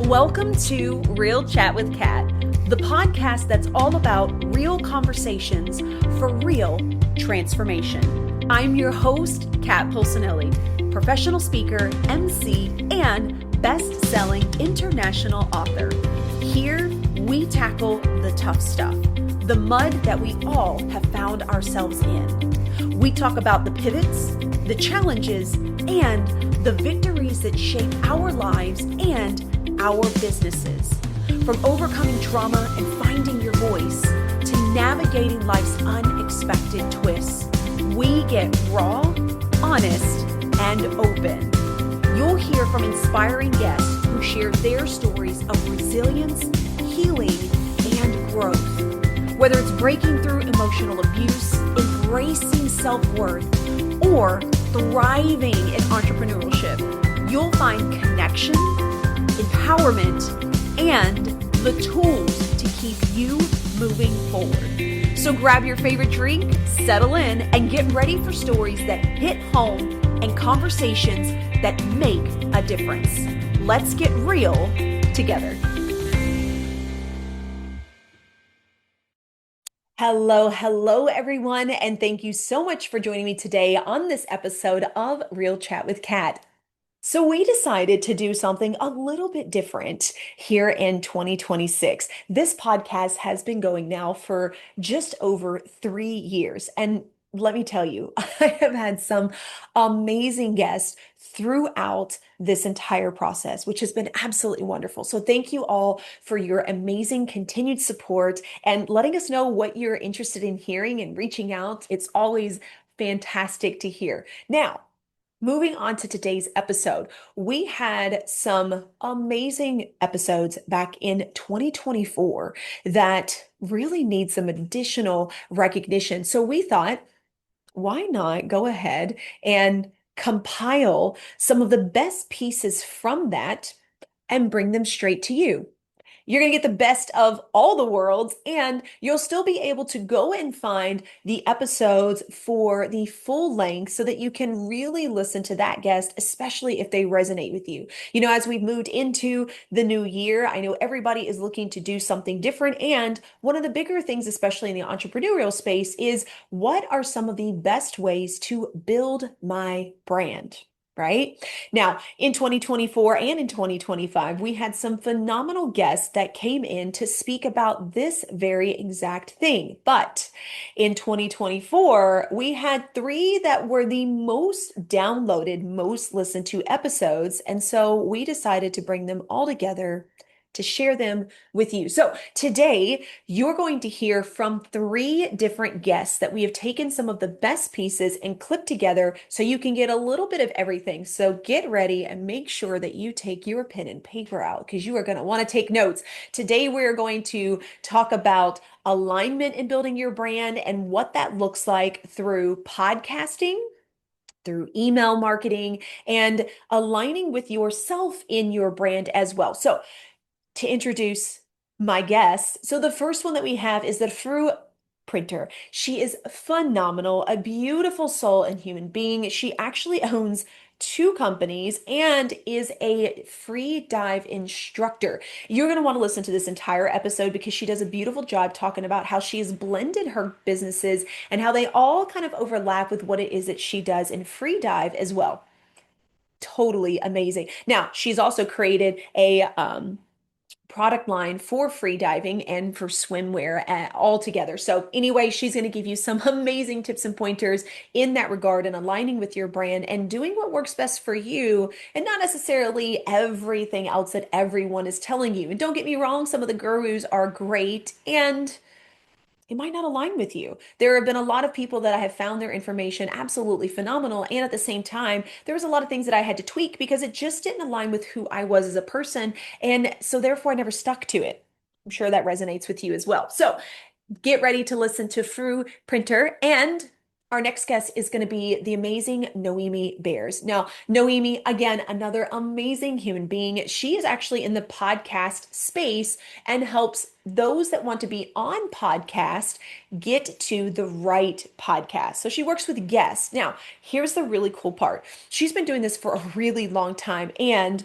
Welcome to Real Chat with Kat, the podcast that's all about real conversations for real transformation. I'm your host, Kat Polsinelli, professional speaker, MC, and best-selling international author. Here, we tackle the tough stuff, the mud that we all have found ourselves in. We talk about the pivots, the challenges, and the victories that shape our lives and our businesses. From overcoming trauma and finding your voice to navigating life's unexpected twists, we get raw, honest, and open. You'll hear from inspiring guests who share their stories of resilience, healing, and growth. Whether it's breaking through emotional abuse, embracing self-worth, or thriving in entrepreneurship, you'll find connection, empowerment, and the tools to keep you moving forward. So grab your favorite drink, settle in, and get ready for stories that hit home and conversations that make a difference. Let's get real together. Hello, everyone, and thank you so much for joining me today on this episode of Real Chat with Kat. So we decided to do something a little bit different here in 2026. This podcast has been going now for just over 3 years. And let me tell you, I have had some amazing guests throughout this entire process, which has been absolutely wonderful. So thank you all for your amazing continued support and letting us know what you're interested in hearing and reaching out. It's always fantastic to hear. Now, moving on to today's episode, we had some amazing episodes back in 2024 that really need some additional recognition. So we thought, why not go ahead and compile some of the best pieces from that and bring them straight to you? You're going to get the best of all the worlds, and you'll still be able to go and find the episodes for the full length so that you can really listen to that guest, especially if they resonate with you. You know, as we've moved into the new year, I know everybody is looking to do something different. And one of the bigger things, especially in the entrepreneurial space, is what are some of the best ways to build my brand? Right? Now, in 2024 and in 2025, we had some phenomenal guests that came in to speak about this very exact thing. But in 2024, we had 3 that were the most downloaded, most listened to episodes. And so we decided to bring them all together to share them with you. So today you're going to hear from 3 different guests that we have taken some of the best pieces and clipped together so you can get a little bit of everything. So get ready and make sure that you take your pen and paper out because you are going to want to take notes. Today we're going to talk about alignment in building your brand and what that looks like through podcasting, through email marketing, and aligning with yourself in your brand as well. So to introduce my guests. So the first one that we have is the Fru Pinter. She is phenomenal, a beautiful soul and human being. She actually owns 2 companies and is a free dive instructor. You're going to want to listen to this entire episode because she does a beautiful job talking about how she has blended her businesses and how they all kind of overlap with what it is that she does in free dive as well. Totally amazing. Now, she's also created a product line for free diving and for swimwear all together. So anyway, she's going to give you some amazing tips and pointers in that regard and aligning with your brand and doing what works best for you and not necessarily everything else that everyone is telling you. And don't get me wrong, some of the gurus are great and it might not align with you. There have been a lot of people that I have found their information absolutely phenomenal. And at the same time, there was a lot of things that I had to tweak because it just didn't align with who I was as a person. And so therefore I never stuck to it. I'm sure that resonates with you as well. So get ready to listen to Fru Pinter, and our next guest is going to be the amazing Noemi Beres. Now, Noemi, again, another amazing human being. She is actually in the podcast space and helps those that want to be on podcast get to the right podcast. So she works with guests. Now, here's the really cool part. She's been doing this for a really long time, and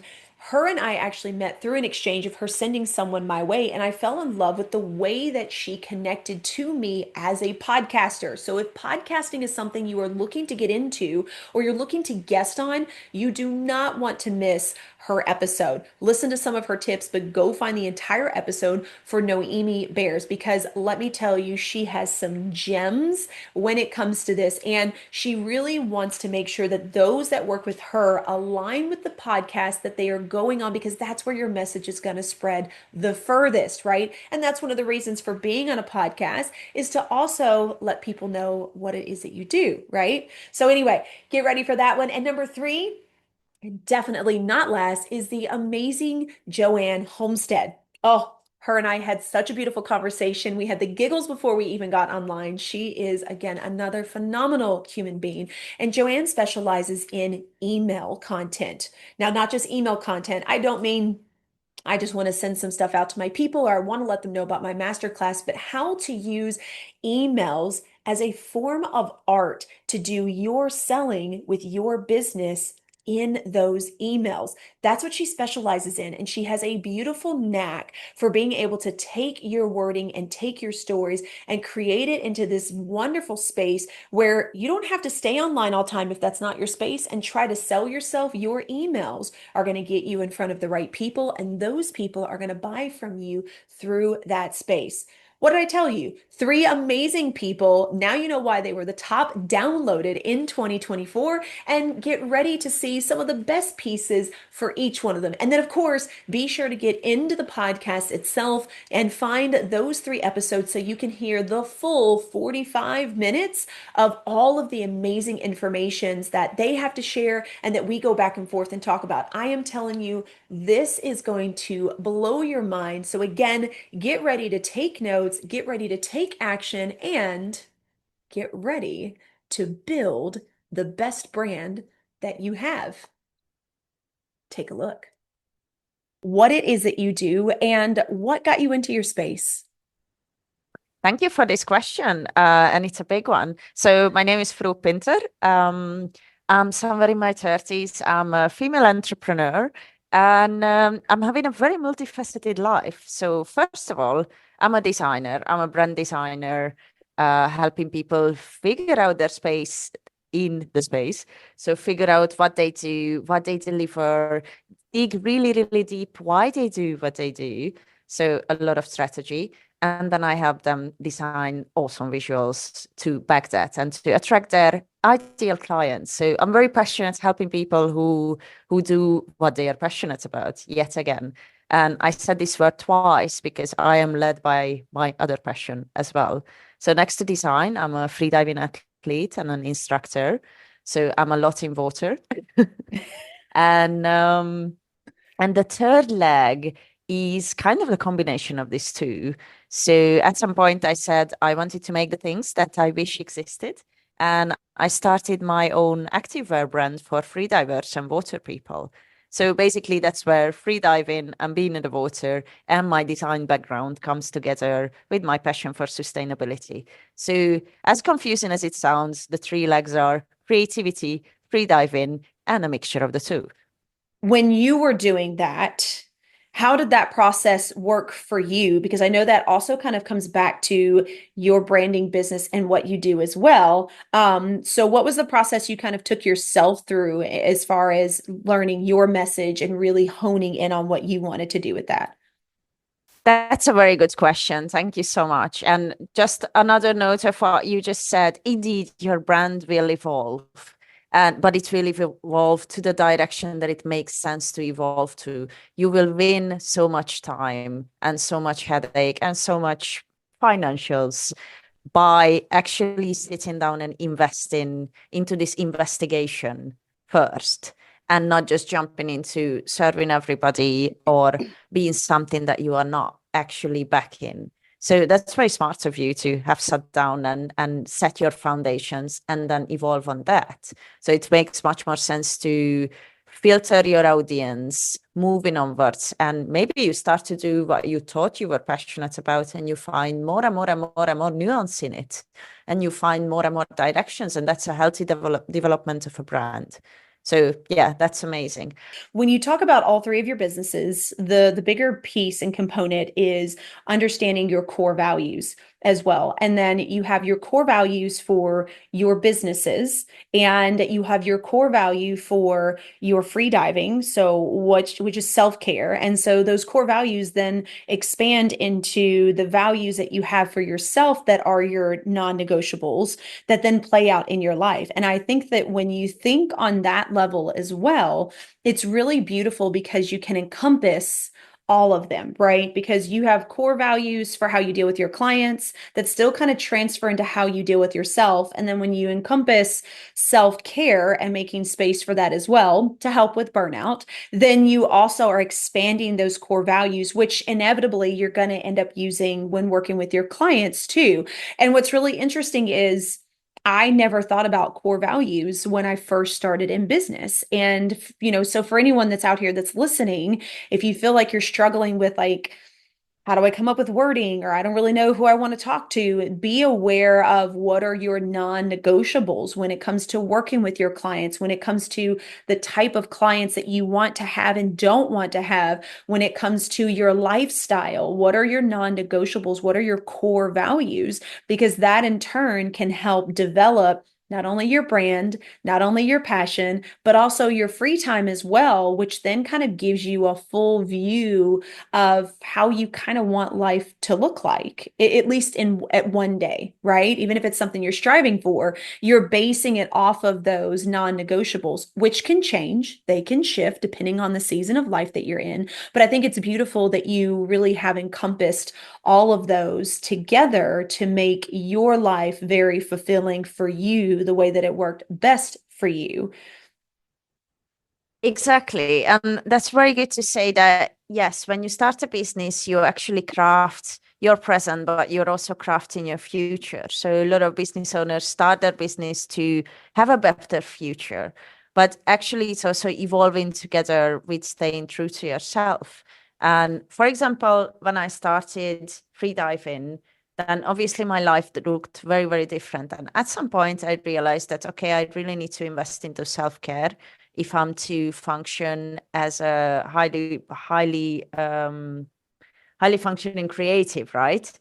Her and I actually met through an exchange of her sending someone my way, and I fell in love with the way that she connected to me as a podcaster. So, if podcasting is something you are looking to get into or you're looking to guest on, you do not want to miss her episode. Listen to some of her tips, but go find the entire episode for Noemi Beres, because let me tell you, she has some gems when it comes to this. And she really wants to make sure that those that work with her align with the podcast that they are going on, because that's where your message is going to spread the furthest, right? And that's one of the reasons for being on a podcast, is to also let people know what it is that you do, right? So, anyway, get ready for that one. And number three, and definitely not last, is the amazing Joanne Homestead. Oh, her and I had such a beautiful conversation. We had the giggles before we even got online. She is, again, another phenomenal human being. And Joanne specializes in email content. Now, not just email content. I don't mean I just want to send some stuff out to my people, or I want to let them know about my masterclass, but how to use emails as a form of art to do your selling with your business in those emails. That's what she specializes in. And she has a beautiful knack for being able to take your wording and take your stories and create it into this wonderful space where you don't have to stay online all the time if that's not your space and try to sell yourself. Your emails are going to get you in front of the right people, and those people are going to buy from you through that space. What did I tell you? Three amazing people. Now you know why they were the top downloaded in 2024, and get ready to see some of the best pieces for each one of them. And then, of course, be sure to get into the podcast itself and find those three episodes so you can hear the full 45 minutes of all of the amazing informations that they have to share and that we go back and forth and talk about. I am telling you, this is going to blow your mind. So, again, get ready to take notes, get ready to take action, and get ready to build the best brand that you have. Take a look. What it is that you do and what got you into your space. Thank you for this question, and it's a big one. So my name is Fru Pinter. I'm somewhere in my 30s. I'm a female entrepreneur, and I'm having a very multifaceted life. So first of all, I'm a designer. I'm a brand designer, helping people figure out their space in the space. So figure out what they do, what they deliver, dig really, really deep why they do what they do. So a lot of strategy. And then I help them design awesome visuals to back that and to attract their ideal clients. So I'm very passionate helping people who do what they are passionate about, yet again. And I said this word twice because I am led by my other passion as well. So next to design, I'm a freediving athlete and an instructor. So I'm a lot in water. And the third leg is kind of the combination of these two. So at some point I said I wanted to make the things that I wish existed. And I started my own activewear brand for freedivers and water people. So basically that's where freediving and being in the water and my design background comes together with my passion for sustainability. So as confusing as it sounds, the three legs are creativity, freediving, and a mixture of the two. When you were doing that, how did that process work for you? Because I know that also kind of comes back to your branding business and what you do as well. So what was the process you kind of took yourself through as far as learning your message and really honing in on what you wanted to do with that? That's a very good question. Thank you so much. And just another note of what you just said, indeed, your brand will evolve. But it will evolve to the direction that it makes sense to evolve to. You will win so much time and so much headache and so much financials by actually sitting down and investing into this investigation first, and not just jumping into serving everybody or being something that you are not actually backing. So that's very smart of you to have sat down and set your foundations and then evolve on that. So it makes much more sense to filter your audience moving onwards, and maybe you start to do what you thought you were passionate about, and you find more and more and more and more nuance in it, and you find more and more directions, and that's a healthy development of a brand. So yeah, that's amazing. When you talk about all three of your businesses, the bigger piece and component is understanding your core values as well. And then you have your core values for your businesses, and you have your core value for your free diving, so which is self-care. And so those core values then expand into the values that you have for yourself that are your non-negotiables that then play out in your life. And I think that when you think on that level as well, it's really beautiful because you can encompass all of them, right? Because you have core values for how you deal with your clients that still kind of transfer into how you deal with yourself. And then when you encompass self-care and making space for that as well to help with burnout, then you also are expanding those core values, which inevitably you're going to end up using when working with your clients too. And what's really interesting is I never thought about core values when I first started in business. And, so for anyone that's out here that's listening, if you feel like you're struggling with like, how do I come up with wording, or I don't really know who I want to talk to, be aware of what are your non-negotiables when it comes to working with your clients, when it comes to the type of clients that you want to have and don't want to have, when it comes to your lifestyle. What are your non-negotiables? What are your core values? Because that in turn can help develop not only your brand, not only your passion, but also your free time as well, which then kind of gives you a full view of how you kind of want life to look like, at least in at one day, right? Even if it's something you're striving for, you're basing it off of those non-negotiables, which can change, they can shift depending on the season of life that you're in. But I think it's beautiful that you really have encompassed all of those together to make your life very fulfilling for you the way that it worked best for you. Exactly. And that's very good to say that, yes, when you start a business, you actually craft your present, but you're also crafting your future. So a lot of business owners start their business to have a better future, but actually it's also evolving together with staying true to yourself. And for example, when I started freediving, then obviously my life looked very, very different. And at some point I realized that, okay, I really need to invest into self-care if I'm to function as a highly functioning creative, right?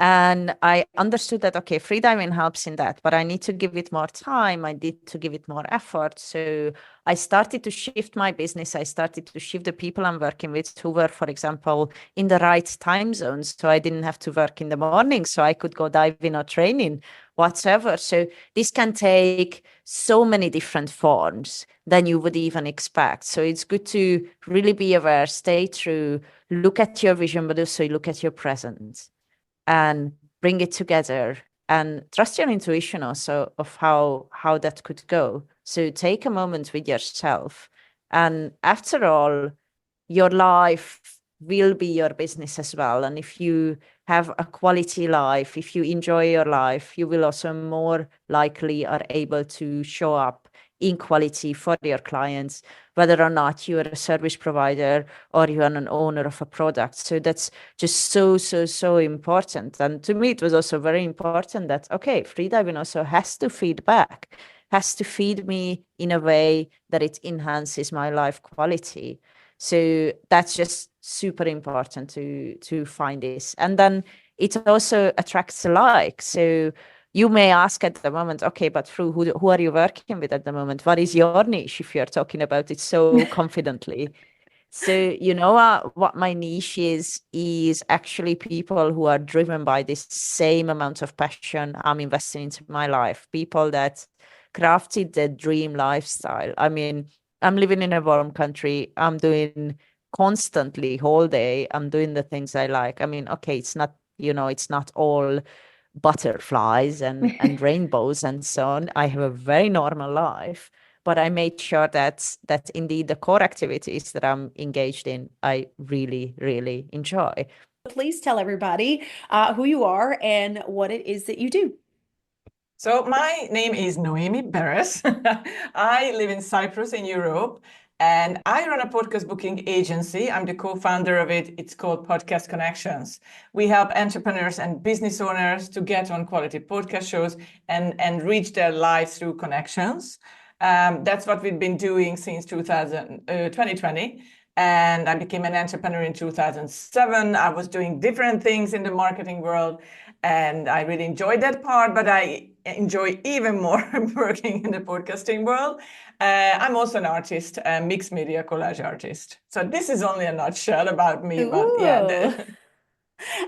And I understood that, okay, freediving helps in that, but I need to give it more time. I need to give it more effort. So I started to shift my business. I started to shift the people I'm working with who were, for example, in the right time zones. So I didn't have to work in the morning. So I could go diving or training whatsoever. So this can take so many different forms than you would even expect. So it's good to really be aware, stay true, look at your vision, but also look at your present and bring it together and trust your intuition also of how that could go. So take a moment with yourself. And after all, your life will be your business as well. And if you have a quality life, if you enjoy your life, you will also more likely are able to show up in quality for your clients, whether or not you are a service provider or you are an owner of a product. So that's just so, so, so important. And to me, it was also very important that, okay, freediving also has to feed back, has to feed me in a way that it enhances my life quality. So that's just super important to find this. And then it also attracts alike. So you may ask at the moment, okay, but Fru, who are you working with at the moment? What is your niche if you're talking about it so confidently? So, what my niche is actually people who are driven by this same amount of passion I'm investing into my life, people that crafted the dream lifestyle. I mean, I'm living in a warm country. I'm doing constantly whole day. I'm doing the things I like. I mean, okay, it's not all butterflies and rainbows and so on. I have a very normal life, but I made sure that indeed the core activities that I'm engaged in, I really, really enjoy. Please tell everybody who you are and what it is that you do. So my name is Noemi Beres. I live in Cyprus in Europe, and I run a podcast booking agency. I'm the co-founder of it. It's called Podcast Connections. We help entrepreneurs and business owners to get on quality podcast shows and reach their lives through connections. That's what we've been doing since 2020. And I became an entrepreneur in 2007. I was doing different things in the marketing world, and I really enjoyed that part, but I enjoy even more working in the podcasting world. I'm also an artist, a mixed media collage artist. So this is only a nutshell about me, but yeah. Ooh.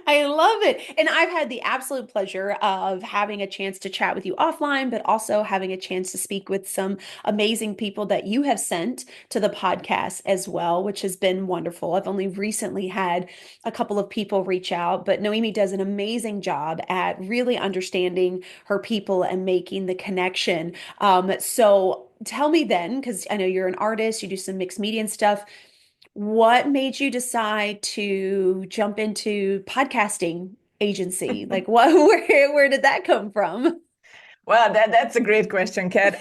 I love it. And I've had the absolute pleasure of having a chance to chat with you offline, but also having a chance to speak with some amazing people that you have sent to the podcast as well, which has been wonderful. I've only recently had a couple of people reach out, but Noemi does an amazing job at really understanding her people and making the connection. So tell me then, because I know you're an artist, you do some mixed media and stuff. What made you decide to jump into podcasting agency? Like what where did that come from? Well, that's a great question, Kat.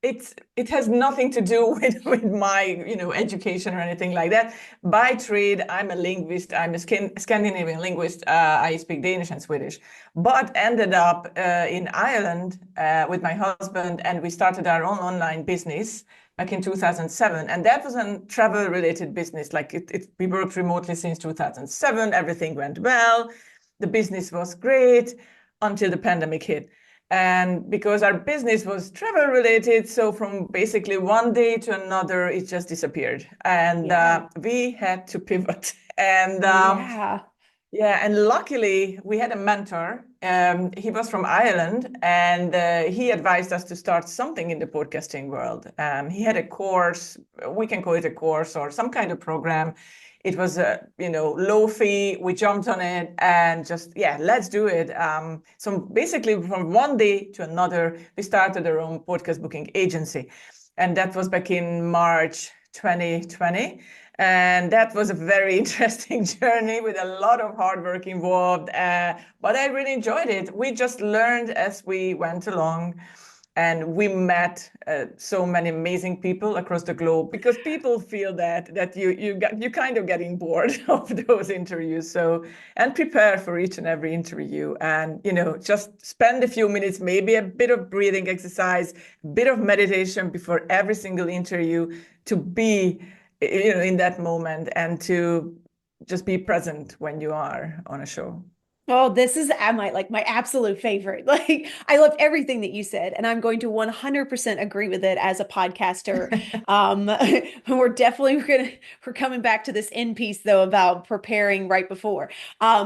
It has nothing to do with my education or anything like that. By trade, I'm a linguist. I'm a Scandinavian linguist. I speak Danish and Swedish, but ended up in Ireland with my husband, and we started our own online business back in 2007, and that was a travel-related business. Like we worked remotely since 2007. Everything went well. The business was great until the pandemic hit. And because our business was travel related, so from basically one day to another, it just disappeared. And Yeah. we had to pivot. And Yeah. yeah, and luckily we had a mentor. He was from Ireland, and he advised us to start something in the podcasting world. He had a course, we can call it a course or some kind of program. It was low fee. We jumped on it and just, yeah, let's do it. So basically from one day to another, we started our own podcast booking agency. And that was back in March 2020. And that was a very interesting journey with a lot of hard work involved. But I really enjoyed it. We just learned as we went along. And we met so many amazing people across the globe, because people feel that you kind of getting bored of those interviews. So, and prepare for each and every interview, and just spend a few minutes, maybe a bit of breathing exercise, a bit of meditation before every single interview, to be in that moment and to just be present when you are on a show. Oh, this is my absolute favorite. Like I love everything that you said, and I'm going to 100% agree with it as a podcaster. Um, we're coming back to this end piece though about preparing right before.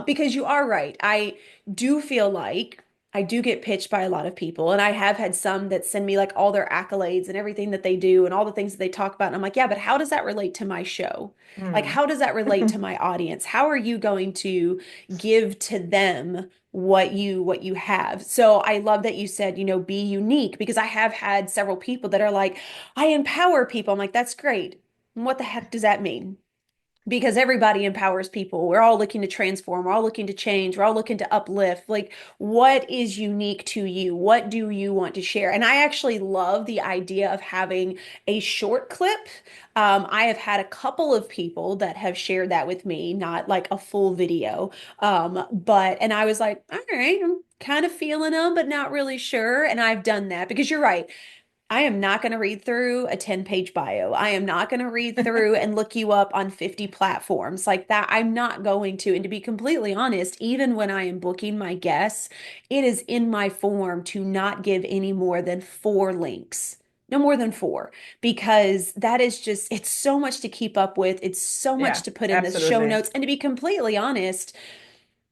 Because you are right. I do feel like I do get pitched by a lot of people, and I have had some that send me like all their accolades and everything that they do and all the things that they talk about. And I'm like, yeah, but how does that relate to my show? Like, Mm. how does that relate to my audience? How are you going to give to them what you have? So I love that you said, be unique, because I have had several people that are like, I empower people. I'm like, that's great. What the heck does that mean? Because everybody empowers people. We're all looking to transform. We're all looking to change. We're all looking to uplift. Like, what is unique to you? What do you want to share? And I actually love the idea of having a short clip. I have had a couple of people that have shared that with me, not like a full video. And I was like, all right, I'm kind of feeling them, but not really sure. And I've done that because you're right. I am not going to read through a 10-page bio. I am not going to read through and look you up on 50 platforms like that. I'm not going to. And to be completely honest, even when I am booking my guests, it is in my form to not give any more than 4 links. No more than 4, because that is just, it's so much to keep up with. It's so much Yeah, to put in the show absolutely. notes. And to be completely honest,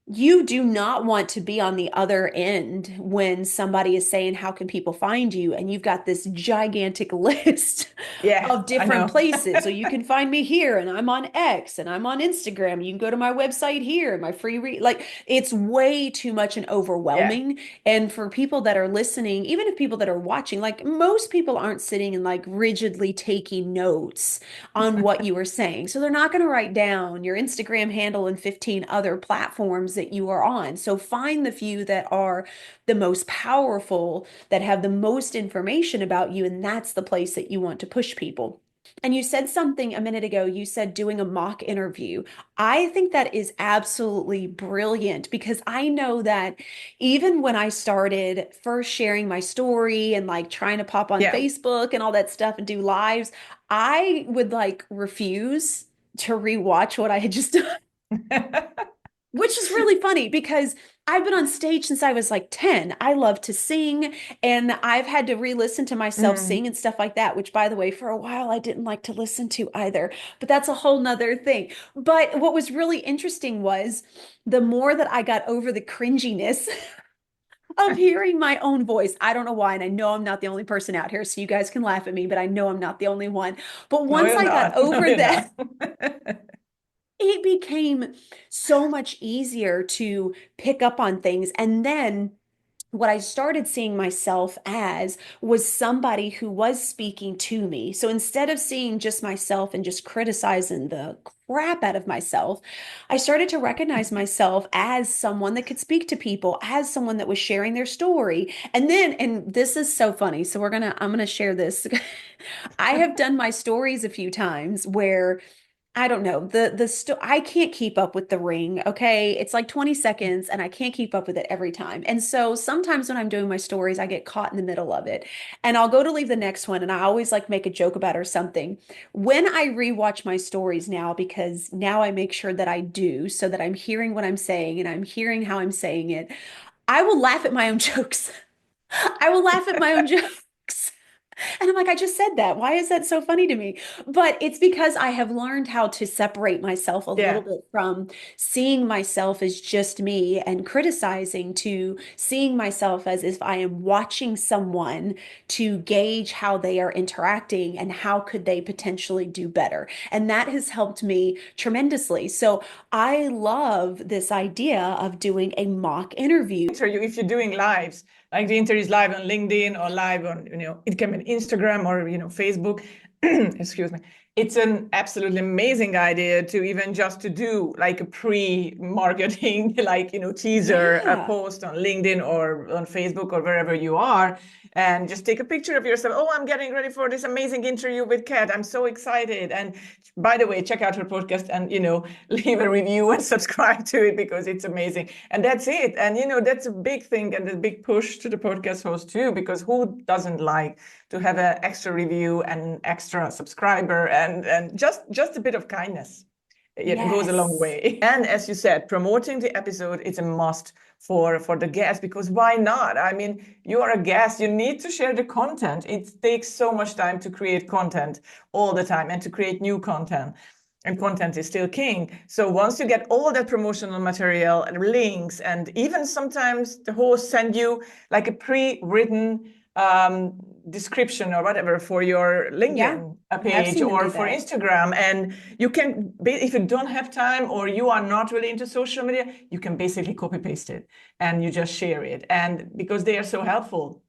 you do not want to be on the other end when somebody is saying, how can people find you? And you've got this gigantic list Yeah, of I different know. places. So you can find me here, and I'm on X, and I'm on Instagram. You can go to my website here, my free read. Like, it's way too much and Yeah. overwhelming. And for people that are listening, even if people that are watching, like most people aren't sitting and like rigidly taking notes on what you were saying. So they're not going to write down your Instagram handle and 15 other platforms that you are on. So find the few that are the most powerful, that have the most information about you, and that's the place that you want to push people. And you said something a minute ago. You said doing a mock interview. I think that is absolutely brilliant because I know that even when I started first sharing my story and like trying to pop on Yeah. Facebook and all that stuff and do lives, I would like refuse to rewatch what I had just done. Which is really funny because I've been on stage since I was like 10. I love to sing and I've had to re-listen to myself Mm. sing and stuff like that, which by the way, for a while I didn't like to listen to either, but that's a whole nother thing. But what was really interesting was the more that I got over the cringiness of hearing my own voice. I don't know why, and I know I'm not the only person out here, so you guys can laugh at me, but I know I'm not the only one. But No, once you're I got not. No, over you're that, not. it became so much easier to pick up on things. And then what I started seeing myself as was somebody who was speaking to me. So instead of seeing just myself and just criticizing the crap out of myself, I started to recognize myself as someone that could speak to people, as someone that was sharing their story. And then, and this is so funny. So I'm gonna share this. I have done my stories a few times where I don't know. I can't keep up with the ring, okay? It's like 20 seconds and I can't keep up with it every time. And so sometimes when I'm doing my stories, I get caught in the middle of it. And I'll go to leave the next one and I always like make a joke about it or something. When I rewatch my stories now, because now I make sure that I do so that I'm hearing what I'm saying and I'm hearing how I'm saying it, I will laugh at my own jokes. I will laugh at my own jokes. And I'm like, I just said that. Why is that so funny to me? But it's because I have learned how to separate myself a little Yeah. bit from seeing myself as just me and criticizing to seeing myself as if I am watching someone to gauge how they are interacting and how could they potentially do better. And that has helped me tremendously. So I love this idea of doing a mock interview. If you're doing lives, like the interview is live on LinkedIn or live on, it can be Instagram or, Facebook, excuse me. It's an absolutely amazing idea to even just to do like a pre-marketing, like, teaser, a Yeah. post on LinkedIn or on Facebook or wherever you are, and just take a picture of yourself. Oh, I'm getting ready for this amazing interview with Kat. I'm so excited. And by the way, check out her podcast and, leave a review and subscribe to it because it's amazing. And that's it. And, that's a big thing and a big push to the podcast host too, because who doesn't like to have an extra review and extra subscriber and just a bit of kindness. It goes a long Yes. way. And as you said, promoting the episode is a must for the guest, because why not? I mean, you are a guest, you need to share the content. It takes so much time to create content all the time and to create new content. And content is still king. So once you get all that promotional material and links, and even sometimes the host send you like a pre-written description or whatever for your Yeah. LinkedIn I've page seen them or do for that. Instagram. And you can, if you don't have time or you are not really into social media, you can basically copy paste it and you just share it. And because they are so helpful.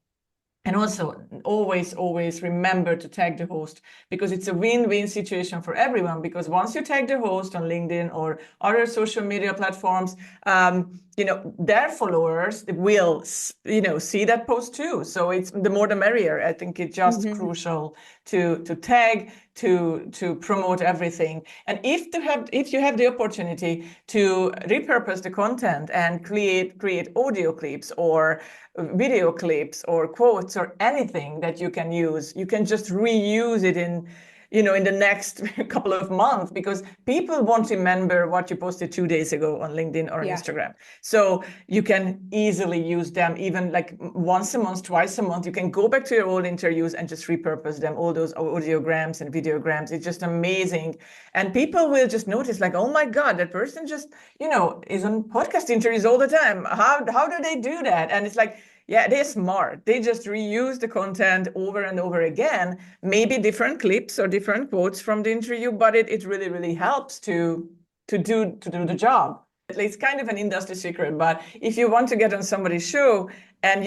And also, always remember to tag the host, because it's a win-win situation for everyone. Because once you tag the host on LinkedIn or other social media platforms, their followers will, see that post too. So it's the more the merrier. I think it's just crucial to tag, to promote everything. And if you have the opportunity to repurpose the content and create audio clips or video clips or quotes or anything that you can use, you can just reuse it in the next couple of months, because people won't remember what you posted 2 days ago on LinkedIn or Yeah. Instagram. So you can easily use them even like once a month, twice a month. You can go back to your old interviews and just repurpose them, all those audiograms and videograms. It's just amazing. And people will just notice like, oh my God, that person just, is on podcast interviews all the time. How do they do that? And it's like, yeah, they're smart. They just reuse the content over and over again, maybe different clips or different quotes from the interview, but it really, really helps to do the job. It's kind of an industry secret, but if you want to get on somebody's show and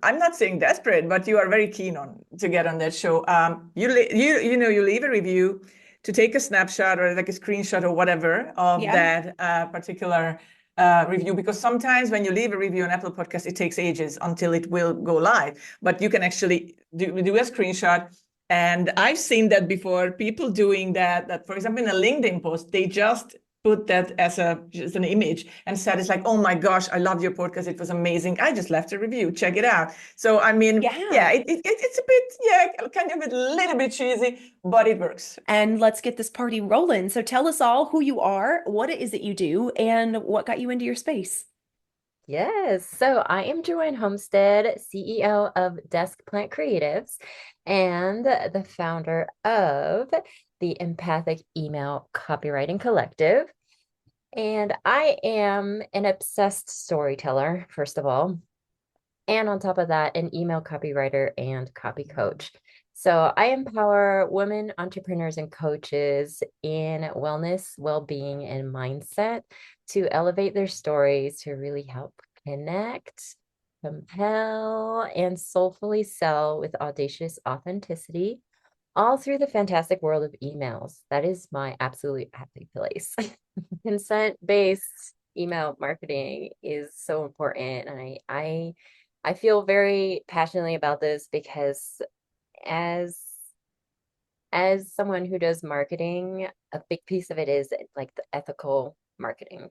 I'm not saying desperate, but you are very keen to get on that show, you leave a review to take a snapshot or like a screenshot or whatever of Yeah. that particular review, because sometimes when you leave a review on Apple Podcast, it takes ages until it will go live. But you can actually do a screenshot And I've seen that before, people doing that, for example, in a LinkedIn post, they just put that as just an image and said, it's like, oh my gosh, I love your podcast. It was amazing. I just left a review. Check it out. So, I mean, yeah, it's a bit, yeah, kind of a little bit cheesy, but it works. And let's get this party rolling. So tell us all who you are, what it is that you do, and what got you into your space. Yes, so I am Joanne Homestead, CEO of Desk Plant Creatives and the founder of the Empathic Email Copywriting Collective. And I am an obsessed storyteller, first of all. And on top of that, an email copywriter and copy coach. So I empower women entrepreneurs and coaches in wellness, well-being, and mindset to elevate their stories to really help connect, compel, and soulfully sell with audacious authenticity, all through the fantastic world of emails. That is my absolute happy place. Consent-based email marketing is so important, and I feel very passionately about this because as someone who does marketing, a big piece of it is like the ethical marketing.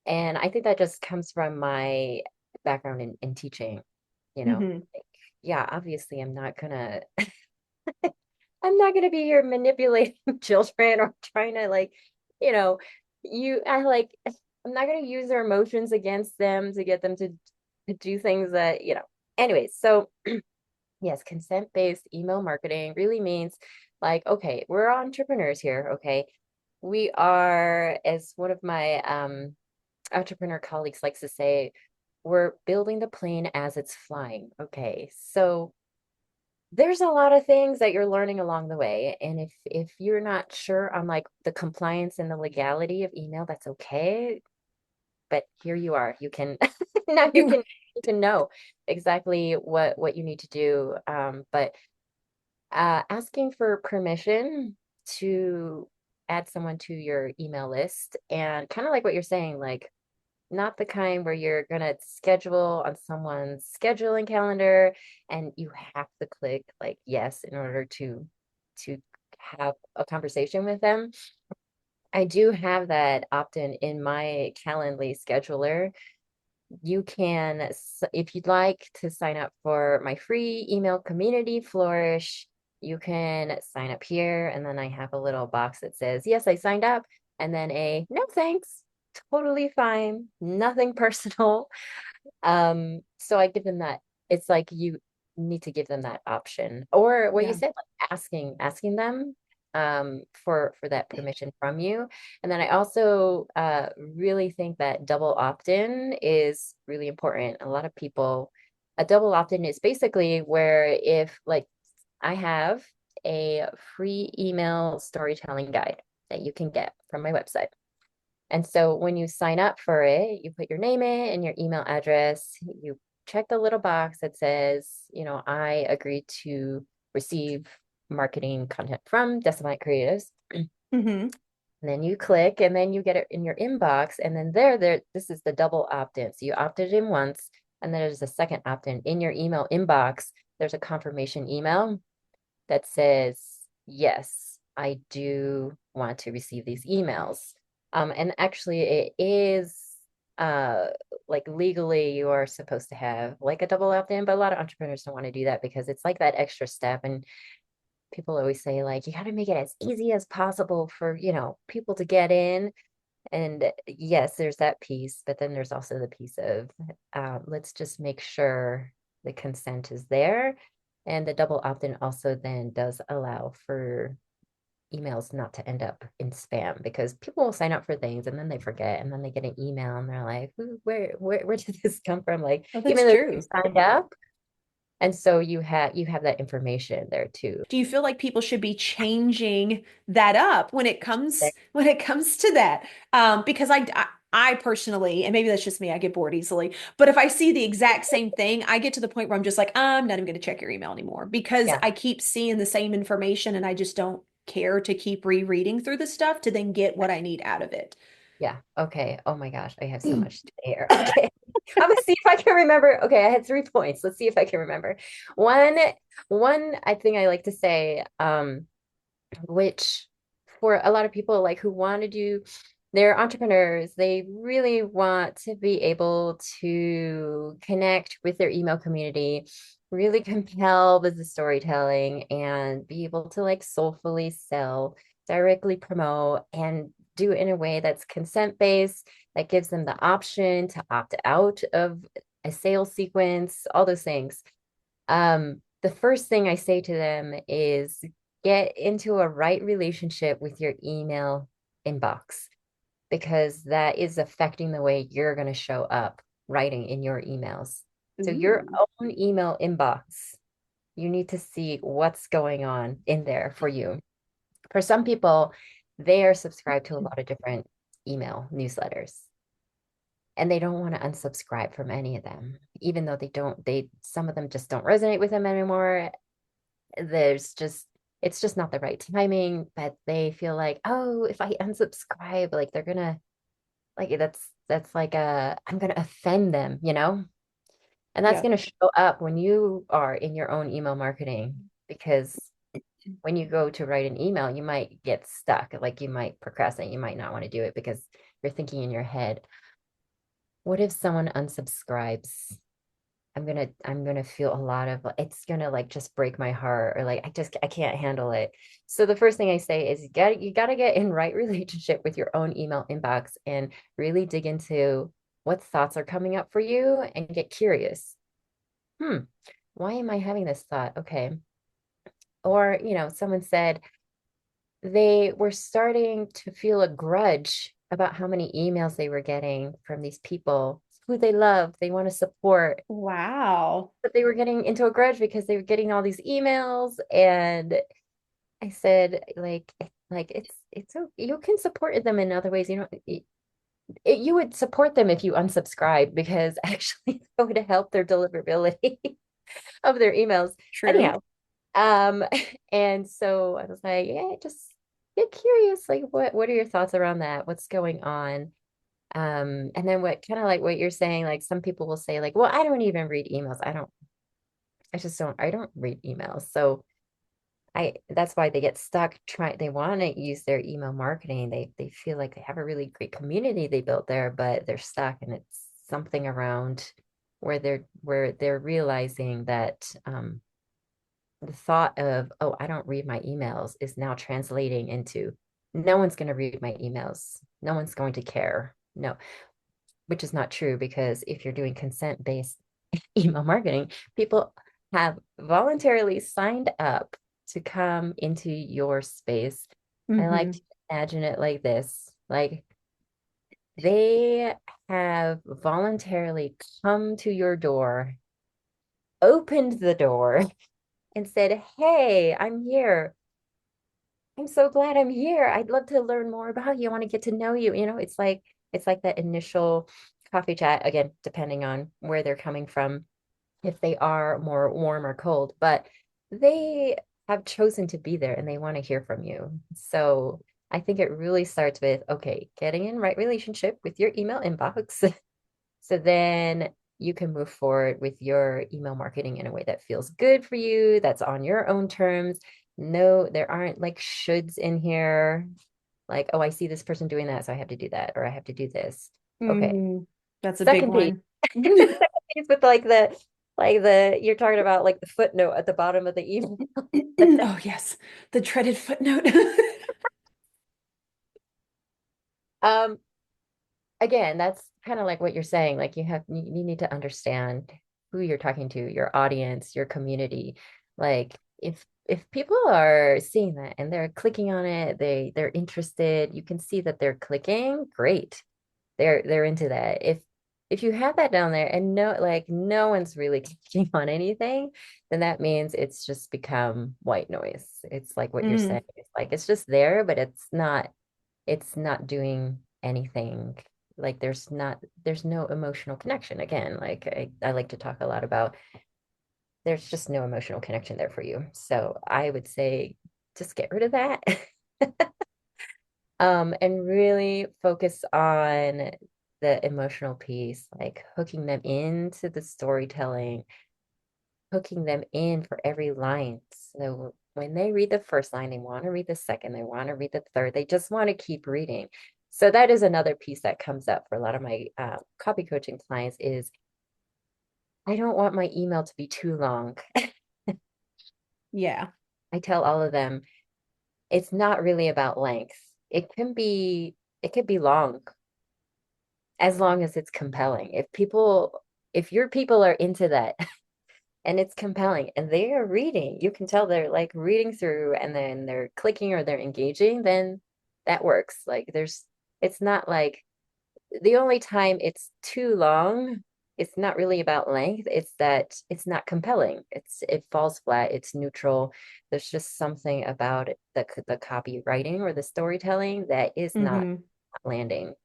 And I think that just comes from my background in teaching, you know. Mm-hmm. Like, yeah, obviously I'm not gonna I'm not gonna be here manipulating children or trying to like, you know, I'm not gonna use their emotions against them to get them to do things that, anyways, so yes, consent-based email marketing really means like, okay, we're entrepreneurs here, okay? We are, as one of my entrepreneur colleagues likes to say, we're building the plane as it's flying, okay? So there's a lot of things that you're learning along the way. And if you're not sure on like the compliance and the legality of email, that's okay. But here you are. You can now you can know exactly what you need to do. But asking for permission to add someone to your email list, and kind of like what you're saying, like not the kind where you're gonna schedule on someone's scheduling calendar and you have to click like yes in order to have a conversation with them. I do have that opt-in in my Calendly scheduler. You can, if you'd like to sign up for my free email community Flourish, you can sign up here. And then I have a little box that says, yes, I signed up. And then a no, thanks, totally fine, nothing personal. So I give them that. It's like you need to give them that option. Or what you said, like asking them for that permission from you. And then I also really think that double opt-in is really important. A lot of people, a double opt-in is basically where if like I have a free email storytelling guide that you can get from my website. And so when you sign up for it, you put your name in and your email address, you check the little box that says, I agree to receive marketing content from Decimite Creatives. Mm-hmm. And then you click and then you get it in your inbox. And then this is the double opt-in. So you opted in once, and then there's a second opt-in in your email inbox. There's a confirmation email that says, yes, I do want to receive these emails. And actually it is like legally you are supposed to have like a double opt-in, but a lot of entrepreneurs don't want to do that because it's like that extra step. And people always say like, you got to make it as easy as possible for, people to get in. And yes, there's that piece, but then there's also the piece of let's just make sure the consent is there. And the double opt-in also then does allow for emails not to end up in spam, because people will sign up for things and then they forget, and then they get an email and they're like, where did this come from? Like, Oh, that's even though true. you signed up. And so you have that information there too. Do you feel like people should be changing that up when it comes to that? Because I personally, and maybe that's just me, I get bored easily. But if I see the exact same thing, I get to the point where I'm just like, I'm not even going to check your email anymore because Yeah. I keep seeing the same information and I just don't care to keep rereading through the stuff to then get what I need out of it. Yeah. Okay. Oh my gosh, I have so much to share. Okay. I'm gonna see if I can remember. Okay, I had 3 points. Let's see if I can remember. One, one I think I like to say, which for a lot of people like who want to do, they're entrepreneurs, they really want to be able to connect with their email community, really compel with the storytelling and be able to like soulfully sell, directly promote, and do it in a way that's consent based, that gives them the option to opt out of a sales sequence, all those things. The first thing I say to them is get into a right relationship with your email inbox, because that is affecting the way you're going to show up writing in your emails. So your Ooh. own email inbox, you need to see what's going on in there for you. For some people, they are subscribed to a lot of different email newsletters, and they don't want to unsubscribe from any of them, even though some of them just don't resonate with them anymore. There's just, it's just not the right timing, but they feel like, oh, if I unsubscribe, like they're gonna, like that's like I'm gonna offend them, and that's Yeah. gonna show up when you are in your own email marketing, because when you go to write an email, you might get stuck, like you might procrastinate, you might not want to do it because you're thinking in your head, what if someone unsubscribes? I'm gonna feel a lot of, it's gonna like just break my heart, or like I can't handle it. So the first thing I say is you gotta get in right relationship with your own email inbox and really dig into what thoughts are coming up for you and get curious. Hmm, why am I having this thought? Okay. Or, someone said they were starting to feel a grudge about how many emails they were getting from these people who they love, they want to support, Wow. but they were getting into a grudge because they were getting all these emails. And I said, like you can support them in other ways. You would support them if you unsubscribe, because actually that would help their deliverability of their emails. True. Anyhow, and so I was like, yeah, just get curious. Like, what are your thoughts around that? What's going on? And then what kind of like what you're saying, like some people will say, like, well, I don't even read emails. I don't read emails. So that's why they get stuck they want to use their email marketing. They feel like they have a really great community they built there, but they're stuck, and it's something around where they're realizing that the thought of, oh, I don't read my emails is now translating into no one's going to read my emails. No one's going to care. No, which is not true, because if you're doing consent-based email marketing, people have voluntarily signed up to come into your space. I like Hmm. to imagine it like this, like they have voluntarily come to your door, opened the door, and said, hey, I'm here. I'm so glad I'm here. I'd love to learn more about you. I want to get to know you. It's like that initial coffee chat, again, depending on where they're coming from, if they are more warm or cold, but they have chosen to be there and they want to hear from you. So I think it really starts with, okay, getting in right relationship with your email inbox. So then you can move forward with your email marketing in a way that feels good for you, that's on your own terms. No, there aren't like shoulds in here. Like, oh, I see this person doing that, so I have to do that, or I have to do this. Okay. That's a big Second piece. one. Second piece with like the you're talking about like the footnote at the bottom of the email. Oh, yes. The dreaded footnote. Um, Again, that's kind of like what you're saying. Like you need to understand who you're talking to, your audience, your community. Like if people are seeing that and they're clicking on it, they're interested, you can see that they're clicking, great. They're into that. If you have that down there and no one's really clicking on anything, then that means it's just become white noise. It's like what you're Mm, saying. It's like it's just there, but it's not doing anything. Like there's no emotional connection. Again, like I like to talk a lot about, there's just no emotional connection there for you. So I would say just get rid of that. And really focus on the emotional piece, like hooking them into the storytelling, hooking them in for every line. So when they read the first line, they want to read the second, they want to read the third, they just want to keep reading. So that is another piece that comes up for a lot of my copy coaching clients is I don't want my email to be too long. Yeah. I tell all of them, it's not really about length. It could be long as long as it's compelling. If your people are into that and it's compelling and they are reading, you can tell they're like reading through and then they're clicking or they're engaging, then that works. Like it's not like the only time it's too long, it's not really about length. It's that it's not compelling. It falls flat. It's neutral. There's just something about it, the copywriting or the storytelling that is not landing.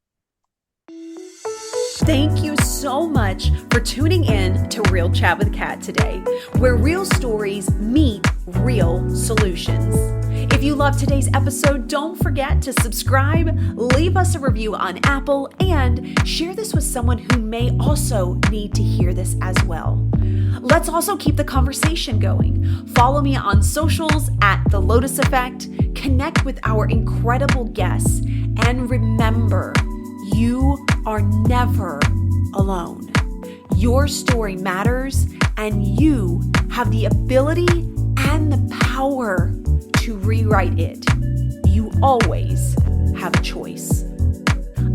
Thank you so much for tuning in to Real Chat with Kat today, where real stories meet real solutions. If you love today's episode, don't forget to subscribe, leave us a review on Apple, and share this with someone who may also need to hear this as well. Let's also keep the conversation going. Follow me on socials at The Lotus Effect, connect with our incredible guests, and remember, you are never alone. Your story matters, and you have the ability and the power to rewrite it. You always have a choice.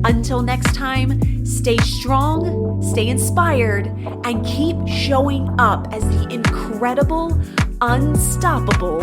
Until next time, stay strong, stay inspired, and keep showing up as the incredible, unstoppable